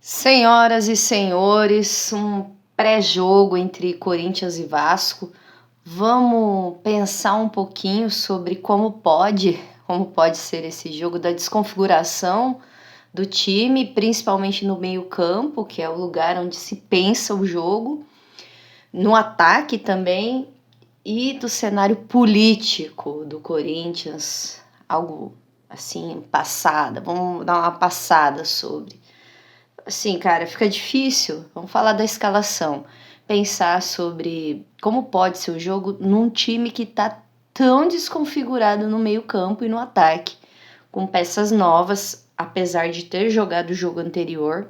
Senhoras e senhores, um pré-jogo entre Corinthians e Vasco. Vamos pensar um pouquinho sobre como pode ser esse jogo, da desconfiguração do time, principalmente no meio-campo, que é o lugar onde se pensa o jogo, no ataque também, e do cenário político do Corinthians, algo assim, passada. Vamos dar uma passada sobre. Assim, cara, fica difícil. Vamos falar da escalação. Pensar sobre como pode ser o jogo num time que tá tão desconfigurado no meio-campo e no ataque, com peças novas, apesar de ter jogado o jogo anterior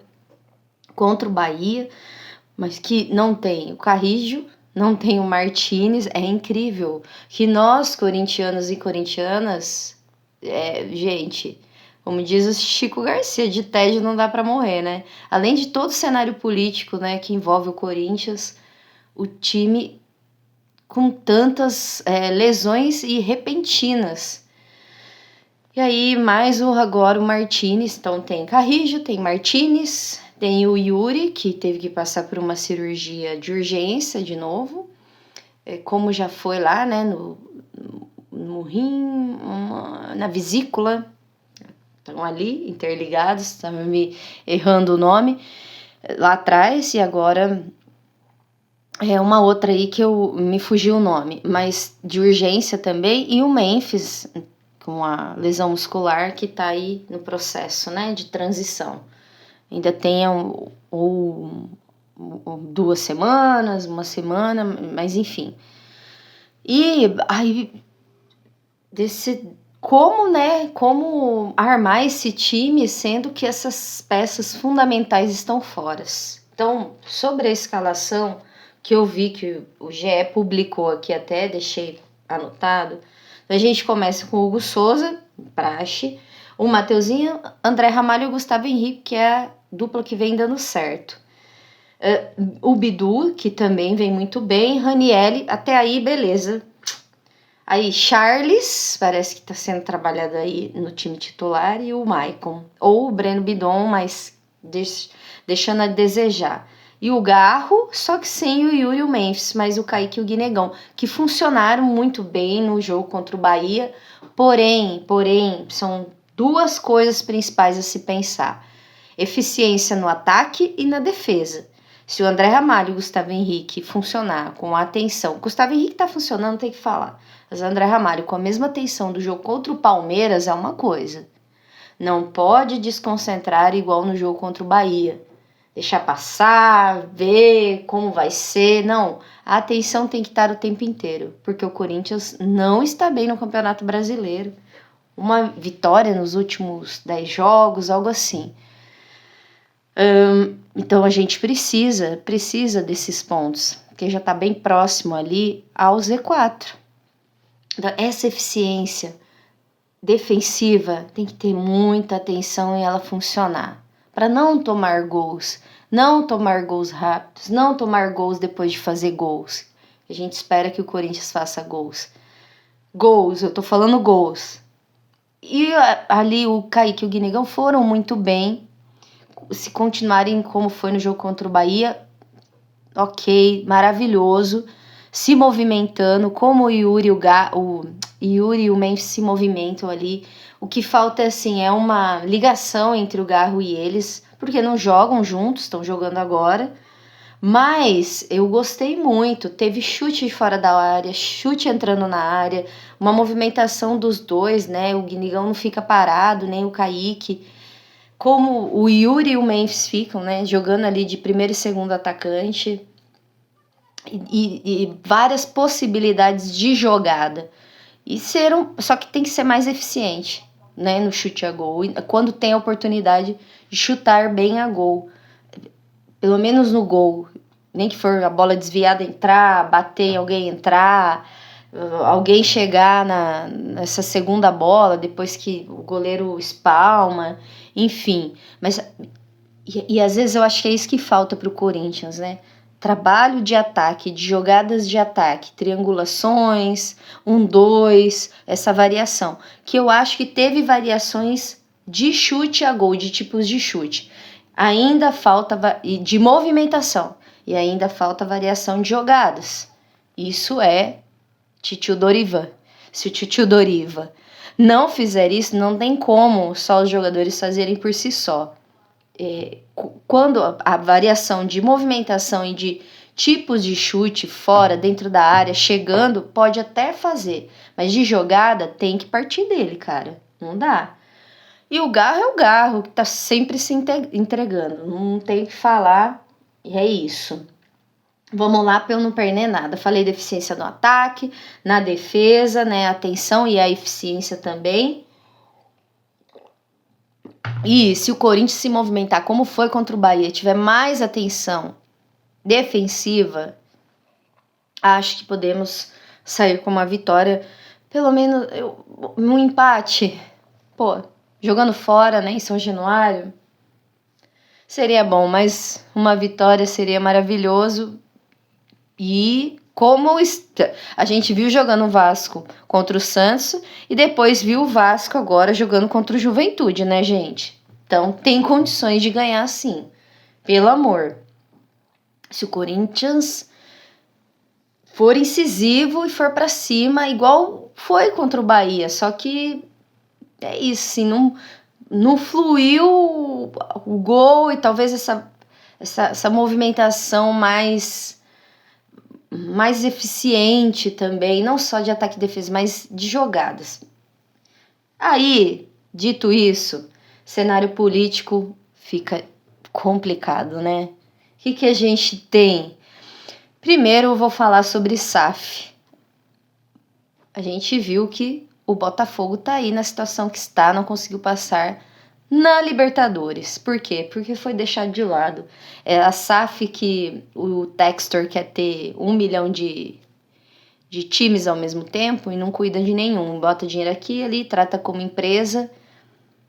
contra o Bahia, mas que não tem o Carrillo, não tem o Martínez. É incrível que nós, corintianos e corintianas, gente, como diz o Chico Garcia, de tédio não dá para morrer, né? Além de todo o cenário político, né, que envolve o Corinthians, o time com tantas lesões e repentinas. E aí, agora o Martínez. Então tem Carrillo, tem Martínez, tem o Yuri, que teve que passar por uma cirurgia de urgência de novo, como já foi lá, né, no rim, na vesícula. Estão ali interligados, estava me errando o nome lá atrás, e agora é uma outra aí que me fugiu o nome, mas de urgência também, e o Memphis com a lesão muscular que tá aí no processo, né, de transição. Ainda tem ou 2 semanas, uma semana, mas enfim. E aí como armar esse time, sendo que essas peças fundamentais estão fora. Então, sobre a escalação, que eu vi que o GE publicou aqui, até deixei anotado, a gente começa com o Hugo Souza, praxe, o Mateuzinho, André Ramalho e o Gustavo Henrique, que é a dupla que vem dando certo. O Bidu, que também vem muito bem, Ranielli, até aí beleza. Aí, Charles, parece que tá sendo trabalhado aí no time titular, e o Maicon. Ou o Breno Bidon, mas deixando a desejar. E o Garro, só que sem o Yuri e o Memphis, mas o Kaique e o Guinegão, que funcionaram muito bem no jogo contra o Bahia. Porém, são duas coisas principais a se pensar: eficiência no ataque e na defesa. Se o André Ramalho e o Gustavo Henrique funcionar com a atenção, Gustavo Henrique tá funcionando, tem que falar, mas o André Ramalho com a mesma atenção do jogo contra o Palmeiras é uma coisa. Não pode desconcentrar igual no jogo contra o Bahia. Deixar passar, ver como vai ser. Não, a atenção tem que estar o tempo inteiro, porque o Corinthians não está bem no Campeonato Brasileiro. Uma vitória nos últimos 10 jogos, algo assim. Então a gente precisa desses pontos, porque já está bem próximo ali ao Z4. Então, essa eficiência defensiva tem que ter muita atenção em ela funcionar, para não tomar gols rápidos, não tomar gols depois de fazer gols. A gente espera que o Corinthians faça gols. Eu tô falando gols. E ali o Kaique e o Guinegão foram muito bem. Se continuarem como foi no jogo contra o Bahia, ok, maravilhoso, se movimentando, como o Yuri e o Memphis se movimentam ali. O que falta é uma ligação entre o Garro e eles, porque não jogam juntos, estão jogando agora. Mas eu gostei muito, teve chute fora da área, chute entrando na área, uma movimentação dos dois, né? O Guinigão não fica parado, nem o Kaique. Como o Yuri e o Memphis ficam, né, jogando ali de primeiro e segundo atacante, e várias possibilidades de jogada. Só que tem que ser mais eficiente, né, no chute a gol, quando tem a oportunidade de chutar bem a gol, pelo menos no gol, nem que for a bola desviada entrar, bater em alguém, entrar, alguém chegar nessa segunda bola depois que o goleiro espalma, enfim. Mas e às vezes eu acho que é isso que falta pro Corinthians, né? Trabalho de ataque, de jogadas de ataque, triangulações, 1-2, essa variação. Que eu acho que teve variações de chute a gol, de tipos de chute. Ainda falta de movimentação e ainda falta variação de jogadas. Isso é Titio Doriva. Se o Titio Doriva não fizer isso, não tem como só os jogadores fazerem por si só. Quando a variação de movimentação e de tipos de chute fora, dentro da área, chegando, pode até fazer. Mas de jogada tem que partir dele, cara. Não dá. E o Garro é o Garro, que tá sempre se entregando. Não tem o que falar. E é isso. Vamos lá para eu não perder nada. Falei da eficiência no ataque, na defesa, né? Atenção e a eficiência também. E se o Corinthians se movimentar como foi contra o Bahia, tiver mais atenção defensiva, acho que podemos sair com uma vitória, pelo menos um empate, pô, jogando fora, né, em São Januário, seria bom, mas uma vitória seria maravilhoso. E como a gente viu jogando o Vasco contra o Santos e depois viu o Vasco agora jogando contra o Juventude, né, gente? Então tem condições de ganhar sim, pelo amor. Se o Corinthians for incisivo e for pra cima, igual foi contra o Bahia, só que é isso, assim, não fluiu o gol e talvez essa movimentação mais eficiente também, não só de ataque e defesa, mas de jogadas. Aí, dito isso, cenário político fica complicado, né? O que a gente tem? Primeiro eu vou falar sobre SAF. A gente viu que o Botafogo tá aí na situação que está, não conseguiu passar na Libertadores. Por quê? Porque foi deixado de lado. É a SAF que o Textor quer ter 1 milhão de times ao mesmo tempo e não cuida de nenhum. Bota dinheiro aqui e ali, trata como empresa.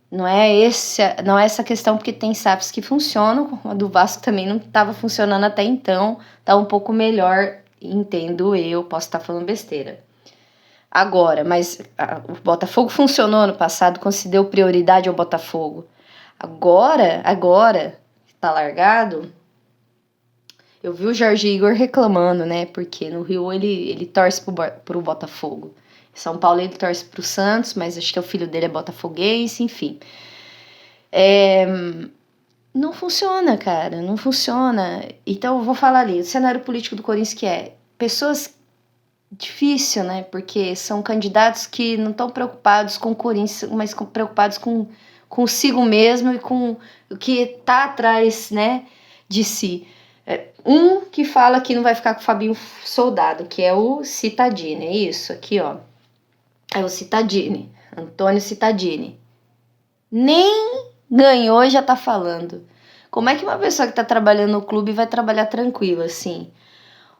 Não é essa questão, porque tem SAFs que funcionam. A do Vasco também não estava funcionando até então. Tá um pouco melhor, entendo eu, posso estar falando besteira. Agora, mas o Botafogo funcionou ano passado, concedeu prioridade ao Botafogo. Agora, que tá largado, eu vi o Jorge Igor reclamando, né? Porque no Rio ele torce pro Botafogo. Em São Paulo ele torce pro Santos, mas acho que o filho dele é botafoguense, enfim. Não funciona, cara, não funciona. Então eu vou falar ali, o cenário político do Corinthians que é pessoas difícil, né? Porque são candidatos que não estão preocupados com o Corinthians, mas preocupados com consigo mesmo e com o que tá atrás, né, de si. Um que fala que não vai ficar com o Fabinho Soldado, que é o Cittadini, é isso aqui, ó. É o Cittadini, Antônio Cittadini. Nem ganhou e já tá falando. Como é que uma pessoa que tá trabalhando no clube vai trabalhar tranquila, assim?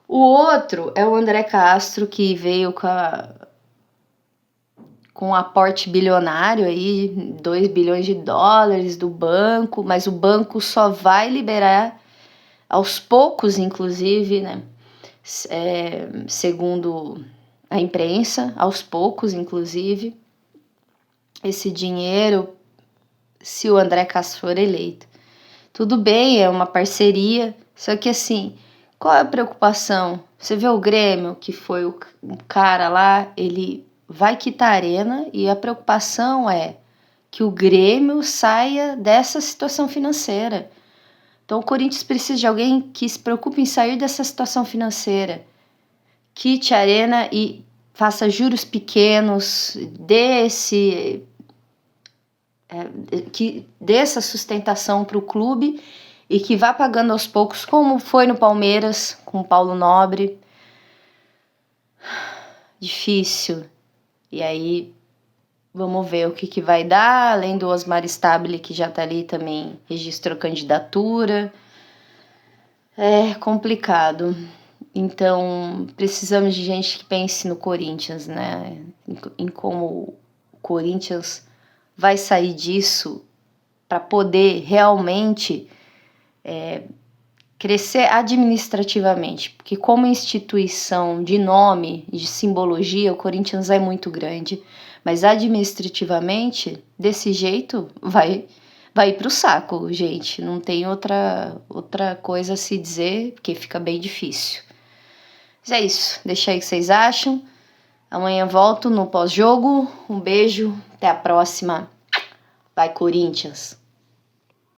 O outro é o André Castro, que veio com um aporte bilionário aí, 2 bilhões de dólares do banco, mas o banco só vai liberar aos poucos, inclusive, né? Segundo a imprensa, aos poucos, inclusive, esse dinheiro, se o André Castro for eleito. Tudo bem, é uma parceria, só que assim, qual é a preocupação? Você vê o Grêmio, que foi o cara lá, ele vai quitar a arena e a preocupação é que o Grêmio saia dessa situação financeira. Então o Corinthians precisa de alguém que se preocupe em sair dessa situação financeira. Quite a arena e faça juros pequenos, que dê essa sustentação para o clube e que vá pagando aos poucos, como foi no Palmeiras, com o Paulo Nobre. Difícil. E aí, vamos ver o que vai dar, além do Osmar Stabile, que já tá ali também, registrou candidatura. É complicado. Então, precisamos de gente que pense no Corinthians, né? Em como o Corinthians vai sair disso para poder realmente crescer administrativamente, porque como instituição de nome, de simbologia, o Corinthians é muito grande, mas administrativamente, desse jeito, vai vai ir pro saco, gente. Não tem outra coisa a se dizer, porque fica bem difícil. Mas é isso. Deixa aí o que vocês acham. Amanhã volto no pós-jogo. Um beijo. Até a próxima. Vai, Corinthians!